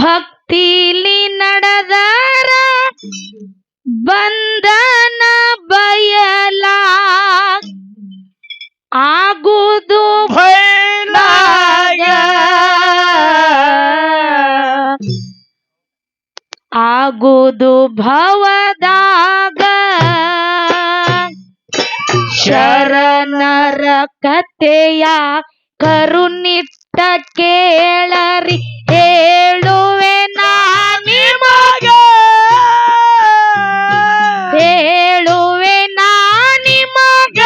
ಭಕ್ತಿಲಿ ನಡೆದರ ಬಂಧನ ಬಯಲ ಆಗುವುದು ಭಯಲಾಗ ಆಗುವುದು ಭವದಾಗ ಶರಣರ ಕಥೆಯ ಕರುನಿಟ್ಟ ಕೇಳರಿ ಹೇಳುವೆ ನಿಮಗ ಹೇಳುವೆ ನಿಮಗ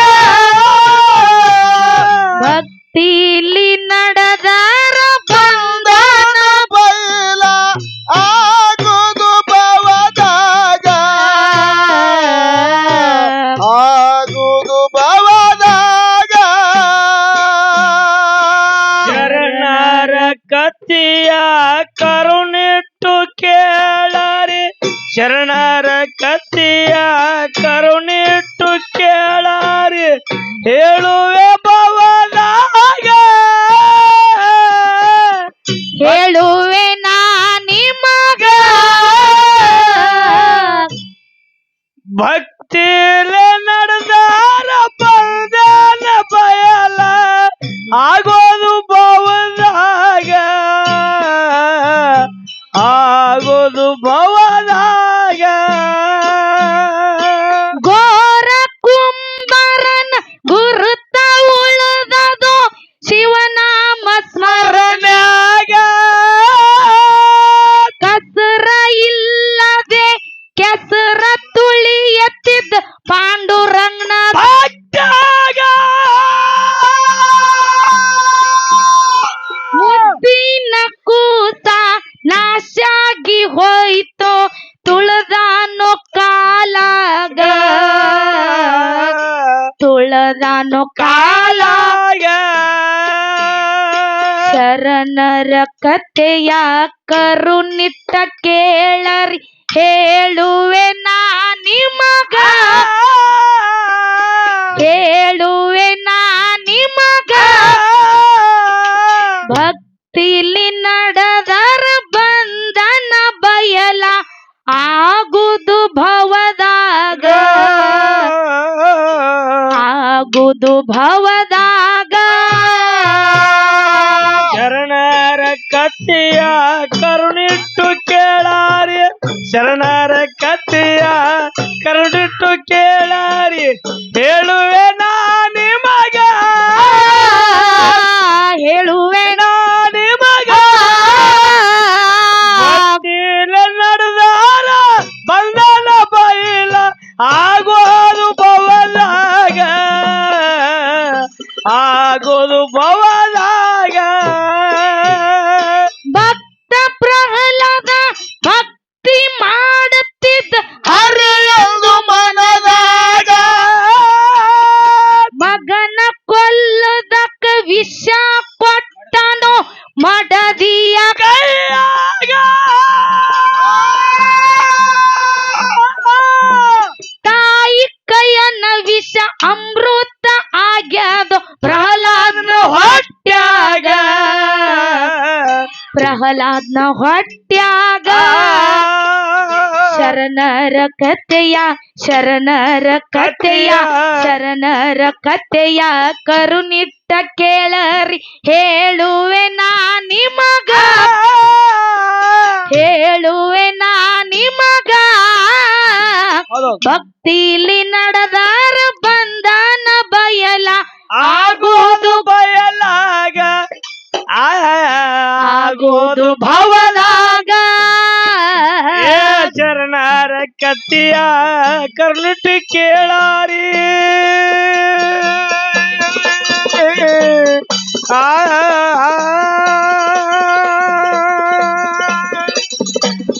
ಭಕ್ತಿಲಿ ನಡೆದರ ಬಂಧನ ಬಯಲ ಆಗುವುದು ಭವದಾಗ ಆಗುವುದು ಭವದಾಗ ಶರಣರ ಕಥೆಯ ಕರುಣಿಟ್ಟು ಕೇಳರಿ ಶರಣರ ಕಥೆಯ ಕರುಣಿಟ್ಟು ಕೇಳರಿ ಹೇಳುವೆ ಭವದಾಗ ಹೇಳುವೆ ನಿಮಗ ಭಕ್ತಿಲೆ ನಡೆದಾರ ಬಂಧನ ಬಯಲ ಆಗೋದು ಭವದಾಗ ಆಗೋದು ಭವದಾಗ ಘೋರ ಕುಂಬರನ ಗುರುತ ಉಳಿದದು ಶಿವನಾಮ ಸ್ಮರಣೆಯಾಗ ಕಸರ ಇಲ್ಲದೆ ಕೆಸರ ತುಳಿ ಎತ್ತಿದ್ದ ಪಾಂಡುರಂಗನ ಭಕ್ತಾಗ ಮುದ್ದಿನ ಕೂತ ನಾಶಾಗಿ ಹೋಯ್ತು ತುಳದಾನೋ ಕಾಲಾಗ ತುಳದಾನೋ ಕಾಲಾಗ ಶರಣರ ಕಥೆಯ ಕರುನಿಟ್ಟ ಕೇಳರಿ ಹೇಳುವೆ ನಿಮಗ ಹೇಳುವೆ ನಿಮಗ ಭಕ್ತಿಲಿ ನಡೆದರ ಬಂಧನ ಬಯಲ ಆಗುದು ಭವದಾಗ ಆಗುದು ಭವದಾಗ ಶರಣರ ಕಥೆಯ ಕರುಣಿಟ್ಟು ಕೇಳಾರಿ ಶರಣರ ಕಥೆಯ ಕರುಣಿಟ್ಟು ಕೇಳಾರಿ ಹೇಳುವೆ ನಿಮಗ ಹೇಳುವೆ ನಿಮಗ ಭಕ್ತಿಲೆ ನಡೆದಾರ ಬಂಧನ ಬಯಲ ಆಗೋದು ಭವದಾಗ ಆಗೋದು ಭವದಾಗ ಭಕ್ತ ಪ್ರಹ್ಲಾದ ಭಕ್ತಿ ಮಾಡುತ್ತಿದ್ದ ಹರಿಯೊಂದು ಮನದಾಗ ಮಗನ ಕೊಲ್ಲದಕ್ಕ ವಿಷ ಕೊಟ್ಟನು ಮಡದಿಯ ಕೈಯಾಗ ತಾಯಿ ಕೈಯನ ವಿಷ ಅಮೃತ ಆಗ್ಯದು ಪ್ರಹ್ಲಾದನ ಹೊಟ್ಯಾಗ ಪ್ರಹ್ಲಾದನ ಹೊಟ್ಯಾಗ ಶರಣರ ಕಥೆಯ ಶರಣರ ಕಥೆಯ ಶರಣರ ಕಥೆಯ ಕರುನಿಟ್ಟ ಕೇಳರಿ ಹೇಳುವೆ ನಿಮಗ ಹೇಳುವೆ ನಿಮಗ ಭಕ್ತಿಲಿ ನಡೆದಾರ ಬಂಧನ ಬಯಲ ಆಗೋದು ಬಯಲಾಗ ಆಗೋದು ಭವದಾಗ ಶರಣರ ಕಥೆಯ ಕರುಣಿಟ್ಟು ಕೇಳಾರಿ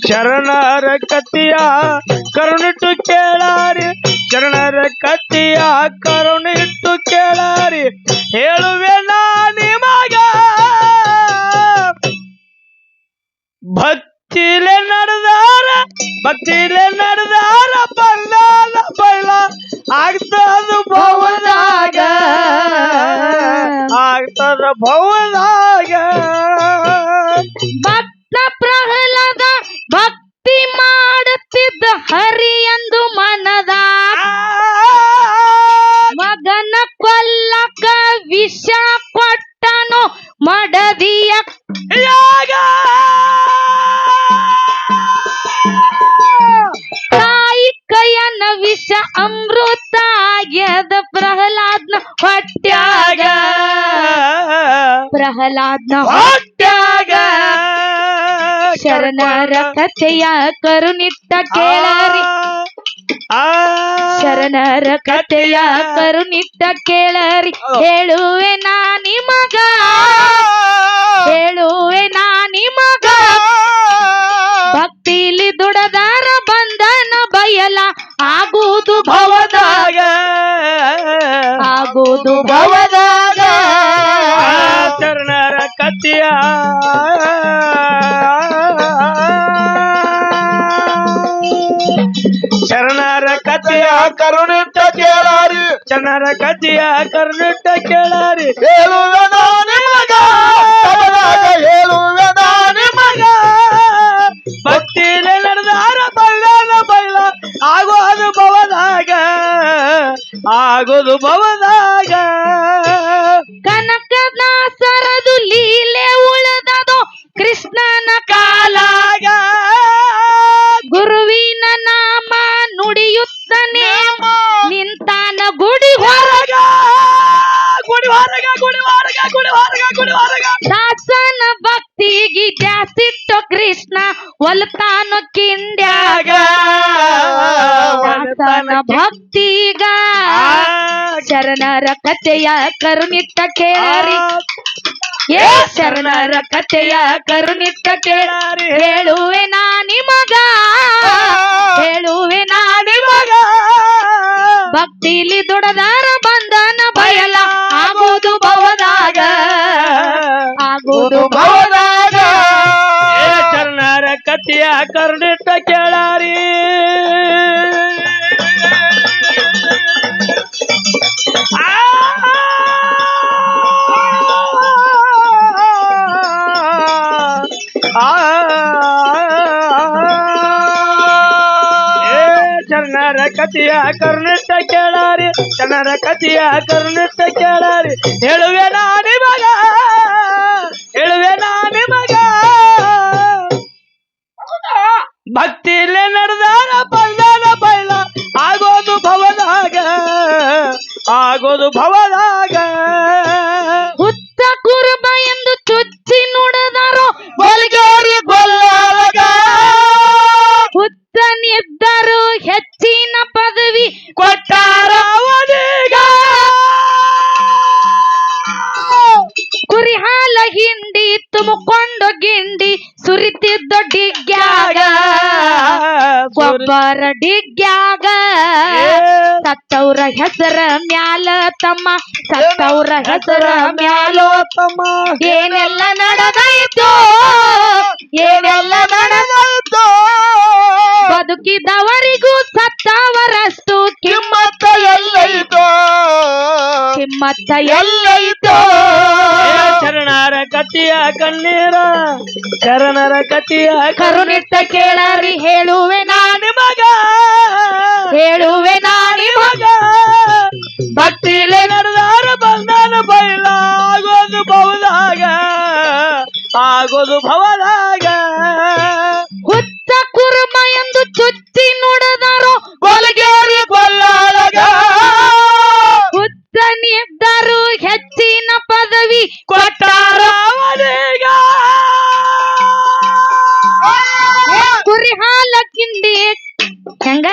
ಶರಣರ ಕಥೆಯ ಕರುಣಿಟ್ಟು ಕೇಳಾರಿ ಶರಣರ ಕಥೆಯ ಕರುಣಿಟ್ಟು ಕೇಳಾರಿ ಹೇಳುವೆ ನಿಮಗ ಭಕ್ತಿಲೆ ನಡೆದಾರ ಬಂಧನ ಬಯಲ ಆಗ್ತದ ಭವದಾಗ ಆಗ್ತದ ಭವದಾಗ ಭಕ್ತ ಪ್ರಹ್ಲಾದ ಆದ್ನ ಹೊಟ್ಯಾಗ ಶರಣರ ಕಥೆಯ ಕರುನಿಟ್ಟ ಕೇಳರಿ ಶರಣರ ಕಥೆಯ ಕರುನಿಟ್ಟ ಕೇಳರಿ ಹೇಳುವೆ ನಾ ನಿಮಗ ಹೇಳುವೆ ನಾ ನಿಮಗ ಭಕ್ತಿಲಿ ದುಡದಾರ ಬಂಧನ ಬಯಲ ಆಗುವುದು ಭವದಾಗ ಆಗುವುದು ಭವದಾಗ ಶರಣರ ಕಥೆಯ ಶರಣರ ಕಥೆಯ ಕರುಣಿಟ್ಟ ಕೇಳಾರಿ ಶರಣರ ಕಥೆಯ ಕರುಣಿಟ್ಟ ಕೇಳಾರಿ ಹೇಳುವೆ ನಾ ನಿಮಗ ತವರಾಗ ಹೇಳುವೆ ನಾ ನಿಮಗ ಭಕ್ತಿಲೆ ನಡೆದಾರ ಬಳ್ಳನ ಬಳ್ಳ ಆಗೋದು ಭವದಾಗ ಆಗೋದು ಭವದಾಗ ಕನಕದಾಸರದು ಲೀಲೆ ಉಳಿದದು ಕೃಷ್ಣನ ಕಾಲಾಗ ಗುರುವಿನ ನಾಮ ನುಡಿಯುತ್ತನೆ ನಿಂತಾನ ಗುಡಿ ಹೊರಗ ಗುಡಿ ಹೊರಗ ಗುಡಿ ಹೊರಗ ಗುಡಿ ಹೊರಗ ಗುಡಿ ಹೊರಗ ದಾಸನ ಭಕ್ತಿಗೆ ದ್ಯಾಸಿಟ್ಟು ಕೃಷ್ಣ ಒಲ್ತಾನು ಕಿಂಡ್ಯಾಗ ದಾಸನ ಭಕ್ತಿಗ ಶರಣರ ಕಥೆಯ ಕರುನಿಟ್ಟ ಕೇಳರಿ ಏ ಶರಣರ ಕಥೆಯ ಕರುನಿಟ್ಟ ಕೇಳರಿ ಹೇಳುವೆ ನಾ ನಿಮಗ ಹೇಳುವೆ ನಾ ನಿಮಗ ಭಕ್ತಿಲಿ ದುಡದಾರ ಬಂಧನ ಬಯಲ ಆಗುವುದು ಭವದಾಗ ಆಗುವುದು ಭವದಾಗ ಶರಣರ ಕಥೆಯ ಕರುಣಿಟ್ಟ ಕೇಳಾರಿ ಶರಣರ ಕಥೆಯ ಕರುಣಿಟ್ಟ ಕೇಳಾರಿ ಶರಣರ ಕಥೆಯ ಕರುಣಿಟ್ಟ ಕೇಳಾರಿ ಹೇಳುವೆ ನಾ ನಿಮಗ ಹೇಳುವೆ ನಾ ನಿಮಗ ಭಕ್ತಿಲೆ ನಡೆದಾರ ಬಳ್ಳನ ಬೈಲ ಆಗೋದು ಭವದಾಗ ಆಗೋದು ಭವದಾಗ ಹುತ್ತ ಕುರುಬ ಎಂದು ಚುಚ್ಚಿ ನುಡಿದರು ಬಲ್ಗೇರಿ ಗೊಲ್ಲಾಗ ಹುತ್ತನಿದ್ದರು ಹೆಚ್ಚಿನ ಪದವಿ ಕೊಟ್ಟಾರ ಅವನಿಗ ಕುರಿ ಹಾಲ ಹಿಂಡಿ ತುಂಬಿಕೊಂಡು ಗಿಂಡಿ ಸುರಿತಿದ್ದ ಡಿಗ್ಗ್ಯಾಗ ಗೊಬ್ಬರ ಡಿಗ್ಗ್ಯಾಗ ಸತ್ತವ್ರ ಹೆಸರ ಮ್ಯಾಲ ತಮ್ಮ ಸತ್ತವ್ರ ಹೆಸರ ಮ್ಯಾಲೋ ತಮ್ಮ ಏನೆಲ್ಲ ನಡೆದಾಯ್ತು ಏನೆಲ್ಲ ನಡೆದಾಯ್ತು ಬದುಕಿದವರಿಗೂ ಸತ್ತವರಷ್ಟು ಕಿಮ್ಮತ್ತ ಎಲ್ಲೈತೋ ಕಿಮ್ಮತ್ತ ಎಲ್ಲೈತು ಶರಣರ ಕಥೆಯ ಕಣ್ಣೀರ ಶರಣರ ಕಥೆಯ ಕರುನಿಟ್ಟ ಕೇಳರಿ ಹೇಳುವೆ ನಾ ನಿಮಗ ಹೇಳುವೆ ನಾ ನಿಮಗ ಭಕ್ತಿಲೆ ನಡೆದಾರ ಬಂಧನ ಬೈಲ ಆಗೋದು ಭವದಾಗ ಆಗೋದು ಭವದಾಗ ಹುತ್ತ ಕುರುಮ ಎಂದು ಚುಚ್ಚಿ ನುಡಿದರು ಬಲ್ಗೇರಿ ಗೊಲ್ಲಾಳಗ ಹುತ್ತನಿದ್ದರು ಹೆಚ್ಚಿನ ಪದವಿ ಕೊಟ್ಟಾರ ಅವನಿಗ ಕುರಿ ಹಾಲ ಕಿಂಡಿ ಹೆಂಗ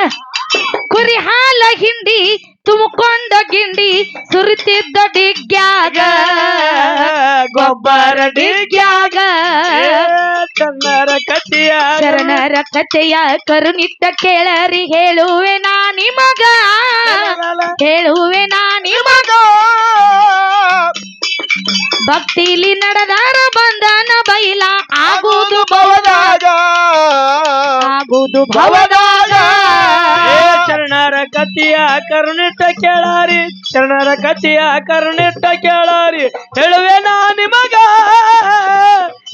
ಕುರಿ ಹಾಲ ಹಿಂಡಿ ತುಂಬಿಕೊಂಡ ಗಿಂಡಿ ಸುರಿತಿದ್ದ ಡಿಗ್ಗ್ಯಾಗ ಗೊಬ್ಬರ ಡಿಗ್ಗ್ಯಾಗ ಶರಣರ ಕಥೆಯ ಶರಣರ ಕಥೆಯ ಕರುನಿಟ್ಟ ಕೇಳರಿ ಹೇಳುವೆ ನಾ ನಿಮಗ ಹೇಳುವೆ ನಾ ನಿಮಗ ಭಕ್ತಿಲಿ ನಡೆದಾರ ಬಂಧನ ಬೈಲ ಆಗುವುದು ಭವದಾಗ ಆಗುವುದು ಭವದಾಗ ಶರಣರ ಕಥೆಯ ಕರುಣಿಟ್ಟ ಕೇಳಾರಿ ಶರಣರ ಕಥೆಯ ಕರುಣಿಟ್ಟ ಕೇಳಾರಿ ಹೇಳುವೆ ನಾ ನಿಮಗ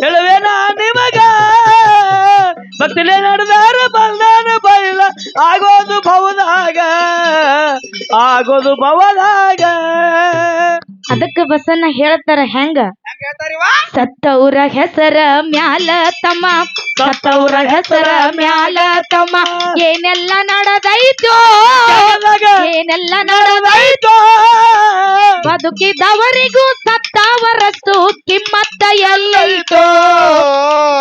ಹೇಳುವೆ ನಾ ನಿಮಗ ಭಕ್ತಿಲೆ ನಡೆದಾರ ಬಂಧನ ಬೈಲ ಆಗೋದು ಭವದಾಗ ಆಗೋದು ಭವದಾಗ ಅದಕ್ಕ ಬಸನ್ನ ಹೇಳ್ತಾರ ಹೆಂಗ ಸತ್ತವ್ರ ಹೆಸರ ಮ್ಯಾಲ ತಮ್ಮ ಸತ್ತವ್ರ ಹೆಸರ ಮ್ಯಾಲ ತಮ್ಮ ಏನೆಲ್ಲ ನಡೆದೈತೋ ಏನೆಲ್ಲ ನಡೆದೈತೋ ಬದುಕಿದವರಿಗೂ ಸತ್ತವರಷ್ಟು ಕಿಮ್ಮತ್ತ ಎಲ್ಲೈತೋ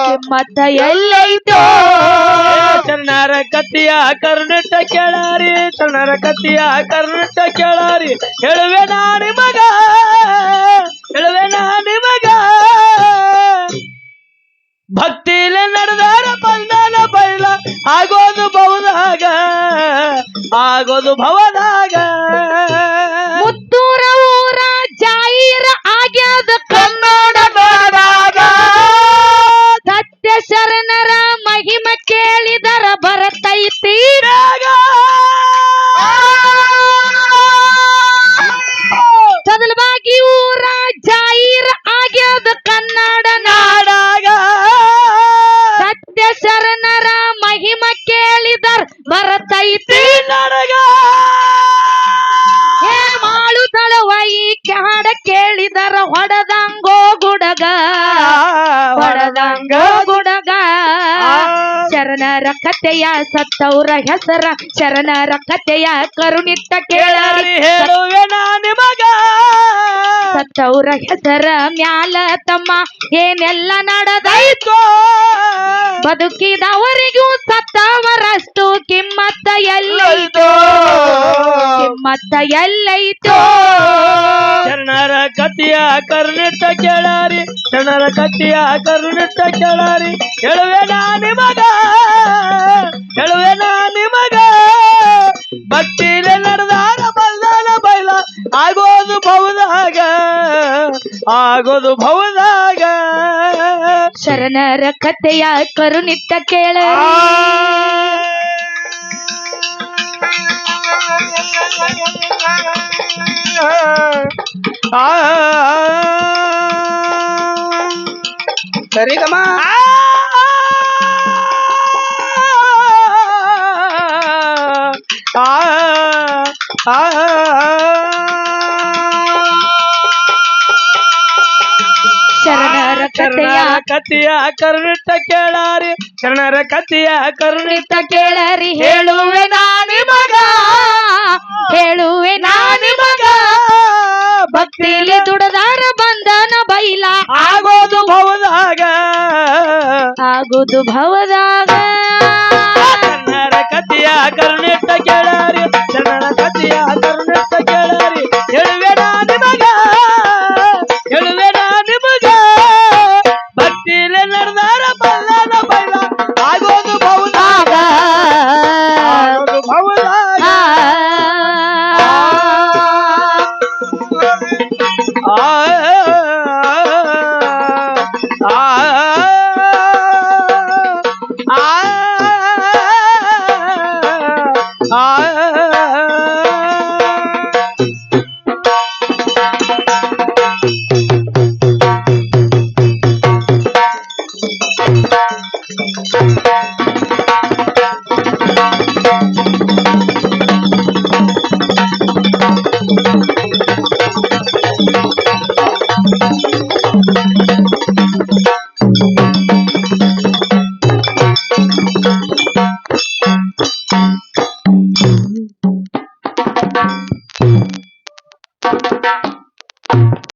ಕಿಮ್ಮತ್ತ ಎಲ್ಲೈತೋ ಶರಣರ ಕತ್ತಿಯ ಕರುಣಿಟ್ಟ ಕೇಳಾರಿ ಶರಣರ ಕತ್ತಿಯ ಕರುಣಿಟ್ಟ ಕೇಳಾರಿ ಹೇಳುವೆ ನಾನಿ ಮಗ ಹೇಳುವೆ ನಾನಿ ಮಗ ಭಕ್ತಿಲೆ ನಡೆದಾರ ಬಂಧನ ಬೈಲ ಆಗೋದು ಭವದಾಗ ಆಗೋದು ಭವದಾಗ ಮುತ್ತೂರ ಊರ ಜಾಹೀರ ಆಗ್ಯಾದ ಕನ್ನಡದಾಗ ಸತ್ಯ ಶರಣರ ಮಹಿಮ ಕೇಳಿದರ ಬರತೈತಿ ಕದಲಬಾಗಿ ಊರ ಜಾಹೀರ ಆಗ್ಯಾದ ಕನ್ನಡ ನಾಡಾಗ ಸತ್ಯ ಶರಣರ ಮಹಿಮ ಕೇಳಿದರ ಬರತೈತಿ ನನಗ ಮಾಳು ತಳವಾಯಿ ಹಾಡ ಕೇಳಿದರ ಹೊಡದಂಗೋ ಗುಡಗ ಹೊಡದಂಗ ಗುಡಗ ಶರಣರ ಕಥೆಯ ಸತ್ತವ್ರ ಹೆಸರ ಶರಣರ ಕಥೆಯ ಕರುಣಿಟ್ಟ ಕೇಳಾರಿ ಹೇಳುವೆ ನಾನಿ ಮಗ ಸತ್ತವ್ರ ಹೆಸರ ಮ್ಯಾಲ ತಮ್ಮ ಏನೆಲ್ಲ ನಡೆದೈತೋ ಬದುಕಿದವರಿಗೂ ಸತ್ತವರಷ್ಟು ಕಿಮ್ಮತ್ತ ಎಲ್ಲೈತೋ ಕಿಮ್ಮತ್ತ ಎಲ್ಲೈತೋ ಶರಣರ ಕತ್ತಿಯ ಕರುಣಿಟ್ಟ ಕೇಳಾರಿ ಶರಣರ ಕತ್ತಿಯ ಕರುಣಿಟ್ಟ ಕೇಳಾರಿ ಹೇಳುವೆ ನಾನಿ ಮಗ ಹೇಳುವೆ ನಾನಿ ಮಗ ಭಕ್ತಿಲೆ ನಡೆದಾರ ಬಲ್ದಾನ ಬೈಲ ಆಗೋದು ಭವದಾಗ ಆಗೋದು ಭವದಾಗ ಶರಣರ ಕಥೆಯ ಕರುಣಿಟ್ಟ ಕೇಳಾರಿ ಸರಿಗಮ್ಮ ಶರಣರ ಕಥೆಯ ಕತ್ತಿಯ ಕರುಣಿಟ್ಟ ಕೇಳಾರಿ ಶರಣರ ಕತ್ತಿಯ ಕರುಣಿಟ್ಟ ಕೇಳರಿ ಹೇಳುವೆ ನಾನಿ ಮಗ ಹೇಳುವೆ ನಾನಿ ಮಗ ಭಕ್ತಿಲಿ ದುಡದಾರ ಬಂಧನ ಬೈಲ ಆಗೋದು ಭವದಾಗ ಆಗುದು ಭವದಾಗ ಶರಣರ ಕತ್ತಿಯ ಕರುಣಿಟ್ಟ ಕೇಳಾರಿ ಶರಣರ ಕತ್ತಿಯ ಕರುಣಿಟ್ಟ ಕೇಳಾರಿ ಹೇಳುವೆ ನಾನಿ ಮಗ ಹೇಳುವೆ ನಾನಿ ಮಗ ಭಕ್ತಿಲೆ ನಡೆದಾರ ಬಲ್ಲನ ಬೈಲ ಆಗೋದು ಭವದಾಗ ಆಗೋದು ಭವದಾಗ